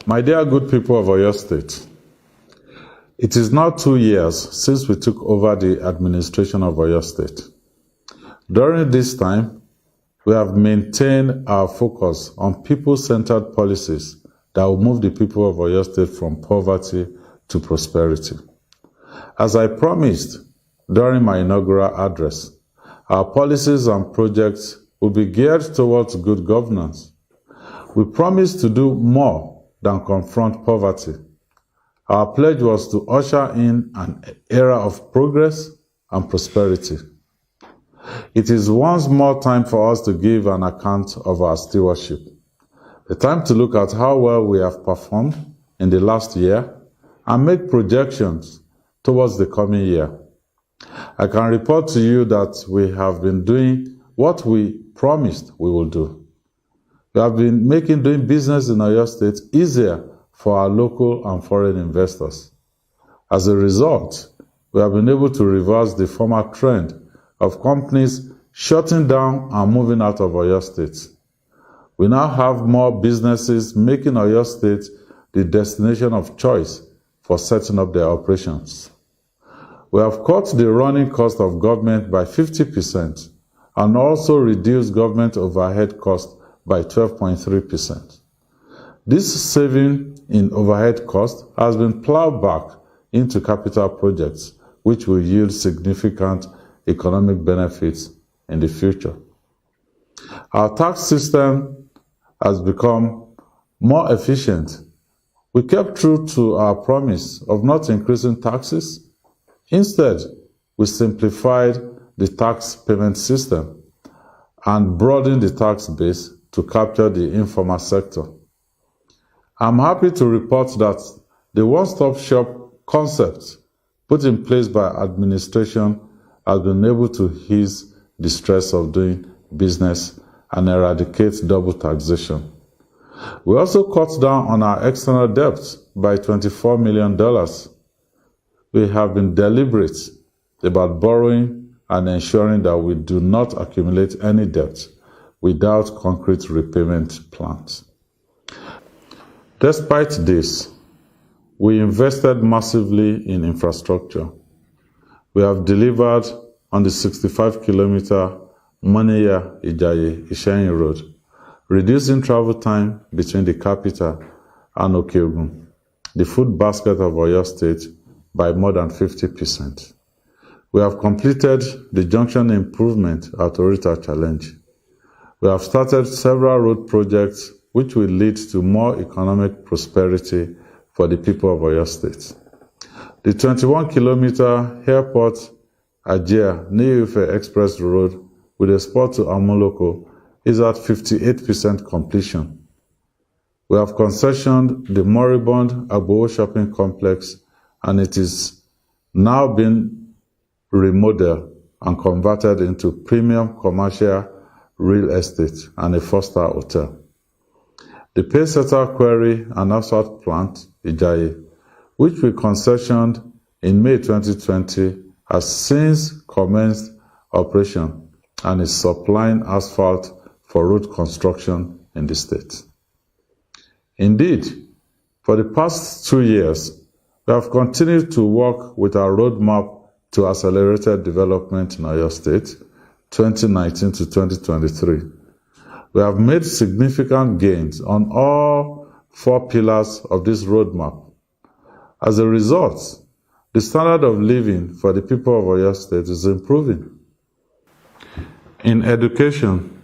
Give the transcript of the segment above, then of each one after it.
My dear good people of Oyo State, it is now 2 years since we took over the administration of Oyo State. During this time, we have maintained our focus on people-centered policies that will move the people of Oyo State from poverty to prosperity. As I promised during my inaugural address, our policies and projects will be geared towards good governance. We promise to do more than confront poverty. Our pledge was to usher in an era of progress and prosperity. It is once more time for us to give an account of our stewardship. A time to look at how well we have performed in the last year and make projections towards the coming year. I can report to you that we have been doing what we promised we will do. We have been making doing business in Oyo State easier for our local and foreign investors. As a result, we have been able to reverse the former trend of companies shutting down and moving out of Oyo State. We now have more businesses making Oyo State the destination of choice for setting up their operations. We have cut the running cost of government by 50% and also reduced government overhead cost by 12.3%. This saving in overhead cost has been plowed back into capital projects, which will yield significant economic benefits in the future. Our tax system has become more efficient. We kept true to our promise of not increasing taxes. Instead, we simplified the tax payment system and broadened the tax base to capture the informal sector. I'm happy to report that the one-stop shop concept put in place by administration has been able to ease the stress of doing business and eradicate double taxation. We also cut down on our external debt by $24 million. We have been deliberate about borrowing and ensuring that we do not accumulate any debt without concrete repayment plans. Despite this, we invested massively in infrastructure. We have delivered on the 65-kilometer Moniya-Ijaye-Isheyin Road, reducing travel time between the capital and Okeogun, the food basket of Oyo State, by more than 50%. We have completed the junction improvement at Orita Challenge. We have started several road projects which will lead to more economic prosperity for the people of Oyo State. The 21-kilometer airport Ajia New-Ife Express Road with a spur to Amoloko is at 58% completion. We have concessioned the moribund Agbowo Shopping Complex, and it is now being remodeled and converted into premium commercial real estate and a 4-star hotel. The Paysetter Quarry and Asphalt Plant, Ijaye, which we concessioned in May 2020, has since commenced operation and is supplying asphalt for road construction in the state. Indeed, for the past 2 years, we have continued to work with our roadmap to accelerated development in Oyo State, 2019 to 2023. We have made significant gains on all 4 pillars of this roadmap. As a result, the standard of living for the people of Oyo State is improving. In education,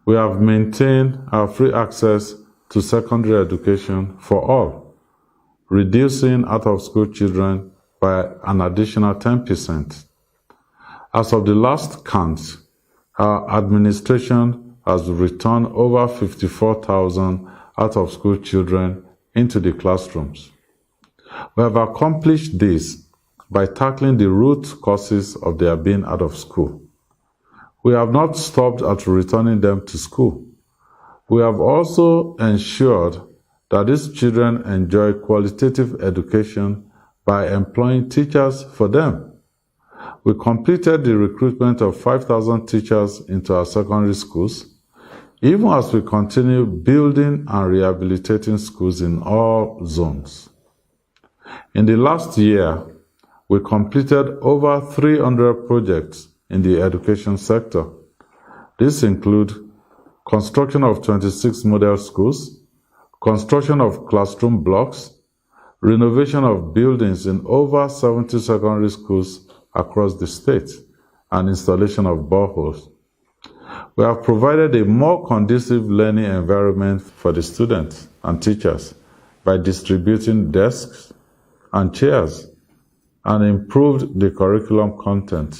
we have maintained our free access to secondary education for all, reducing out-of-school children by an additional 10%. As of the last count, our administration has returned over 54,000 out-of-school children into the classrooms. We have accomplished this by tackling the root causes of their being out of school. We have not stopped at returning them to school. We have also ensured that these children enjoy qualitative education by employing teachers for them. We completed the recruitment of 5,000 teachers into our secondary schools, even as we continue building and rehabilitating schools in all zones. In the last year, we completed over 300 projects in the education sector. These include construction of 26 model schools, construction of classroom blocks, renovation of buildings in over 70 secondary schools across the state, and installation of boreholes. We have provided a more conducive learning environment for the students and teachers by distributing desks and chairs and improved the curriculum content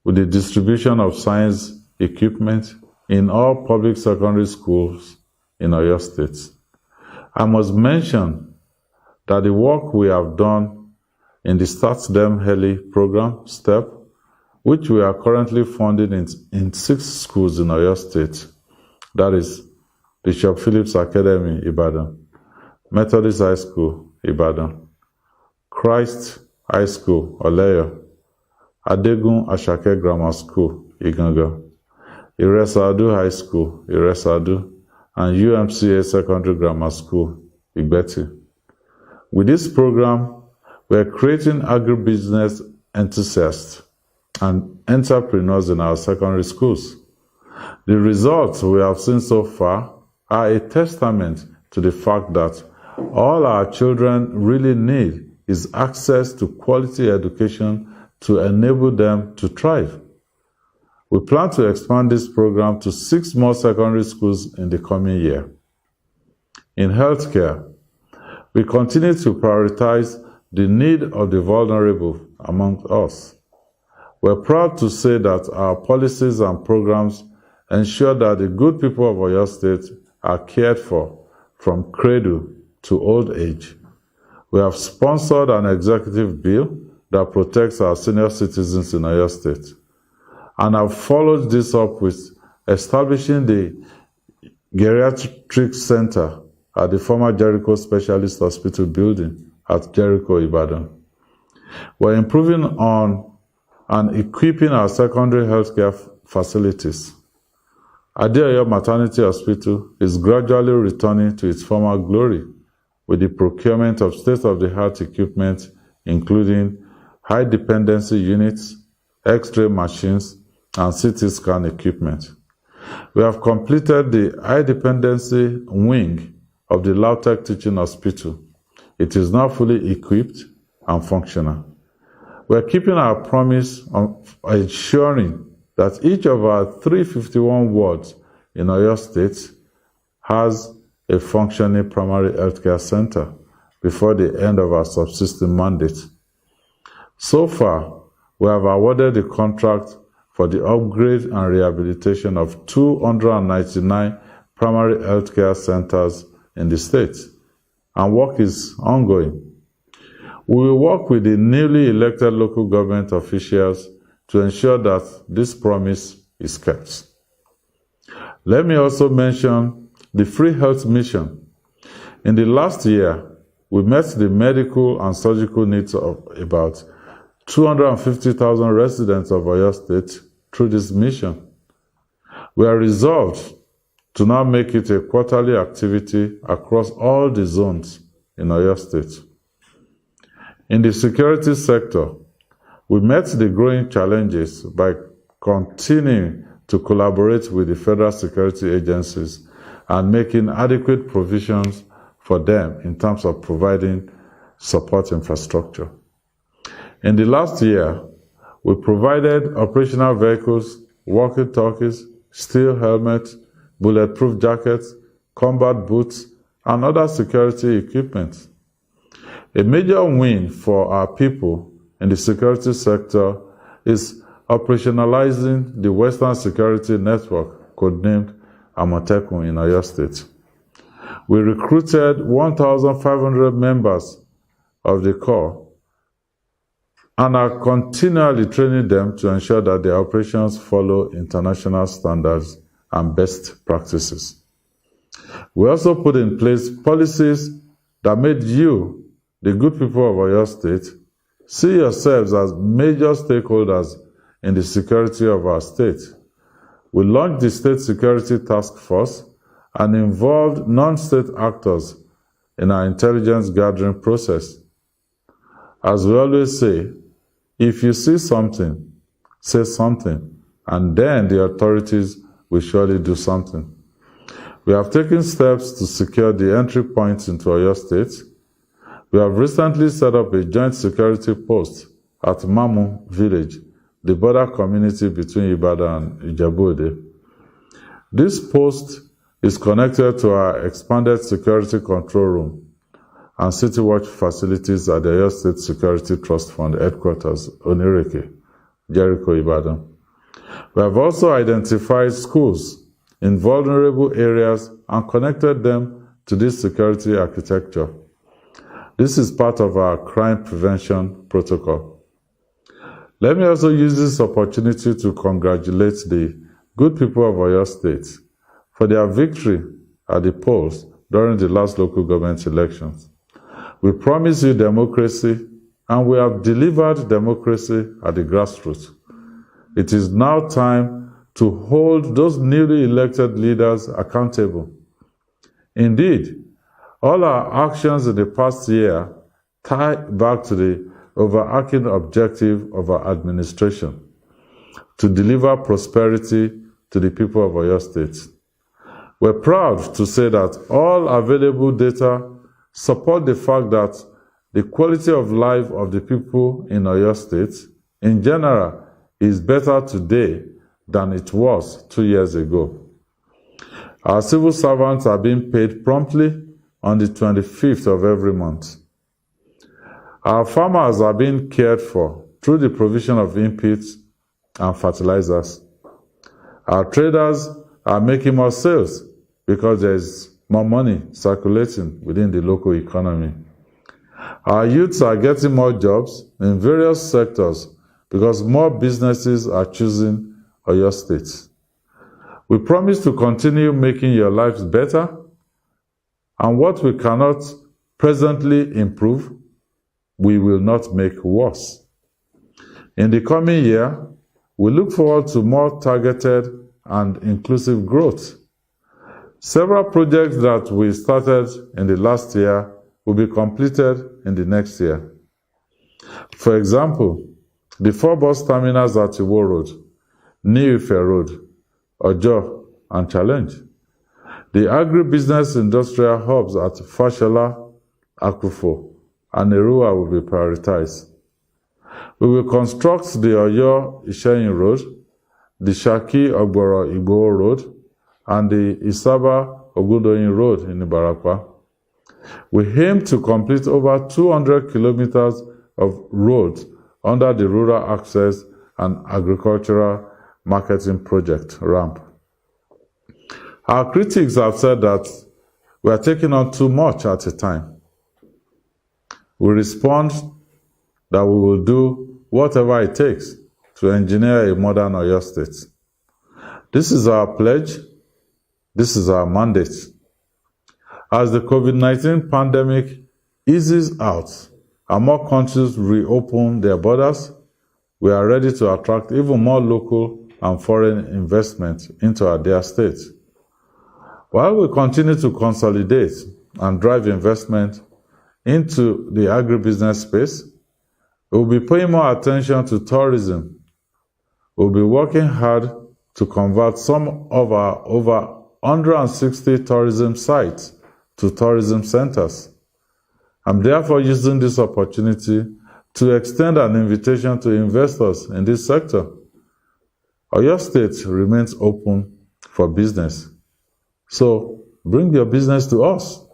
with the distribution of science equipment in all public secondary schools in Oyo State. I must mention that the work we have done in the Start Them Early program, STEP, which we are currently funding in 6 schools in Oyo State, that is Bishop Phillips Academy, Ibadan, Methodist High School, Ibadan, Christ High School, Oleyo, Adegun Ashake Grammar School, Iganga, Iresadu High School, Iresadu, and UMCA Secondary Grammar School, Igbeti. With this program, we are creating agribusiness enthusiasts and entrepreneurs in our secondary schools. The results we have seen so far are a testament to the fact that all our children really need is access to quality education to enable them to thrive. We plan to expand this program to 6 more secondary schools in the coming year. In healthcare, we continue to prioritize the need of the vulnerable among us. We're proud to say that our policies and programs ensure that the good people of Oyo State are cared for from cradle to old age. We have sponsored an executive bill that protects our senior citizens in Oyo State, and have followed this up with establishing the Geriatric Center at the former Jericho Specialist Hospital building at Jericho, Ibadan. We're improving on and equipping our secondary healthcare facilities. Adeoyo Maternity Hospital is gradually returning to its former glory with the procurement of state-of-the-art equipment, including high-dependency units, X-ray machines, and CT scan equipment. We have completed the high-dependency wing of the Lautech Teaching Hospital. It is now fully equipped and functional. We are keeping our promise of ensuring that each of our 351 wards in Oyo State has a functioning primary healthcare center before the end of our subsisting mandate. So far, we have awarded the contract for the upgrade and rehabilitation of 299 primary healthcare centers in the state, and work is ongoing. We will work with the newly elected local government officials to ensure that this promise is kept. Let me also mention the Free Health Mission. In the last year, we met the medical and surgical needs of about 250,000 residents of Oyo State through this mission. We are resolved to now make it a quarterly activity across all the zones in Oyo State. In the security sector, we met the growing challenges by continuing to collaborate with the federal security agencies and making adequate provisions for them in terms of providing support infrastructure. In the last year, we provided operational vehicles, walkie-talkies, steel helmets, bulletproof jackets, combat boots, and other security equipment. A major win for our people in the security sector is operationalizing the Western Security Network, codenamed Amotekun in Oyo State. We recruited 1,500 members of the Corps and are continually training them to ensure that their operations follow international standards and best practices. We also put in place policies that made you, the good people of Oyo State, see yourselves as major stakeholders in the security of our state. We launched the State Security Task Force and involved non-state actors in our intelligence gathering process. As we always say, if you see something, say something, and then the authorities will surely do something. We have taken steps to secure the entry points into Oyo State. We have recently set up a joint security post at Mamu village, the border community between Ibadan and Ijebu-Ode. This post is connected to our expanded security control room and City Watch facilities at the Oyo State Security Trust Fund headquarters, Onireke, Jericho, Ibadan. We have also identified schools in vulnerable areas and connected them to this security architecture. This is part of our crime prevention protocol. Let me also use this opportunity to congratulate the good people of Oyo State for their victory at the polls during the last local government elections. We promised you democracy, and we have delivered democracy at the grassroots. It is now time to hold those newly elected leaders accountable. Indeed, all our actions in the past year tie back to the overarching objective of our administration: to deliver prosperity to the people of Oyo State. We're proud to say that all available data support the fact that the quality of life of the people in Oyo State, in general, is better today than it was 2 years ago. Our civil servants are being paid promptly on the 25th of every month. Our farmers are being cared for through the provision of inputs and fertilizers. Our traders are making more sales because there is more money circulating within the local economy. Our youths are getting more jobs in various sectors because more businesses are choosing Oyo State. We promise to continue making your lives better, and what we cannot presently improve, we will not make worse. In the coming year, we look forward to more targeted and inclusive growth. Several projects that we started in the last year will be completed in the next year. For example, the 4 bus terminals at Iwo Road, New Ife Road, Ojo, and Challenge. The agribusiness industrial hubs at Fashola, Akufo, and Erua will be prioritized. We will construct the Oyo Isheyin Road, the Shaki Ogboro Igboho Road, and the Isaba Ogudoyin Road in Ibarakwa. We aim to complete over 200 kilometers of roads under the Rural Access and Agricultural Marketing Project, RAMP. Our critics have said that we are taking on too much at a time. We respond that we will do whatever it takes to engineer a modern Oyo State. This is our pledge. This is our mandate. As the COVID-19 pandemic eases out and more countries reopen their borders, we are ready to attract even more local and foreign investment into our dear state. While we continue to consolidate and drive investment into the agribusiness space, we will be paying more attention to tourism. We will be working hard to convert some of our over 160 tourism sites to tourism centers. I'm therefore using this opportunity to extend an invitation to investors in this sector. Oyo State remains open for business. So bring your business to us.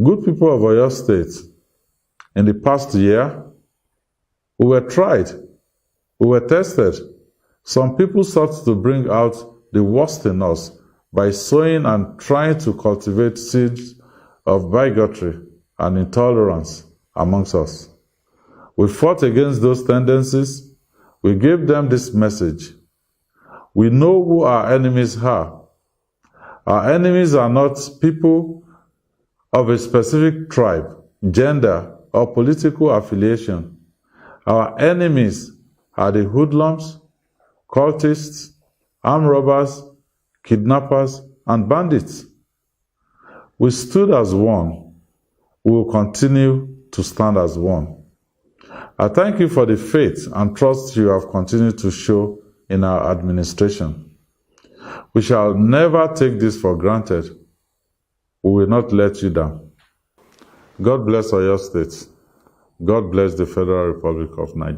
Good people of Oyo State, in the past year, we were tried, we were tested. Some people sought to bring out the worst in us by sowing and trying to cultivate seeds of bigotry and intolerance amongst us. We fought against those tendencies. We gave them this message. We know who our enemies are. Our enemies are not people of a specific tribe, gender, or political affiliation. Our enemies are the hoodlums, cultists, armed robbers, kidnappers, and bandits. We stood as one. We will continue to stand as one. I thank you for the faith and trust you have continued to show in our administration. We shall never take this for granted. We will not let you down. God bless Oyo State. God bless the Federal Republic of Nigeria.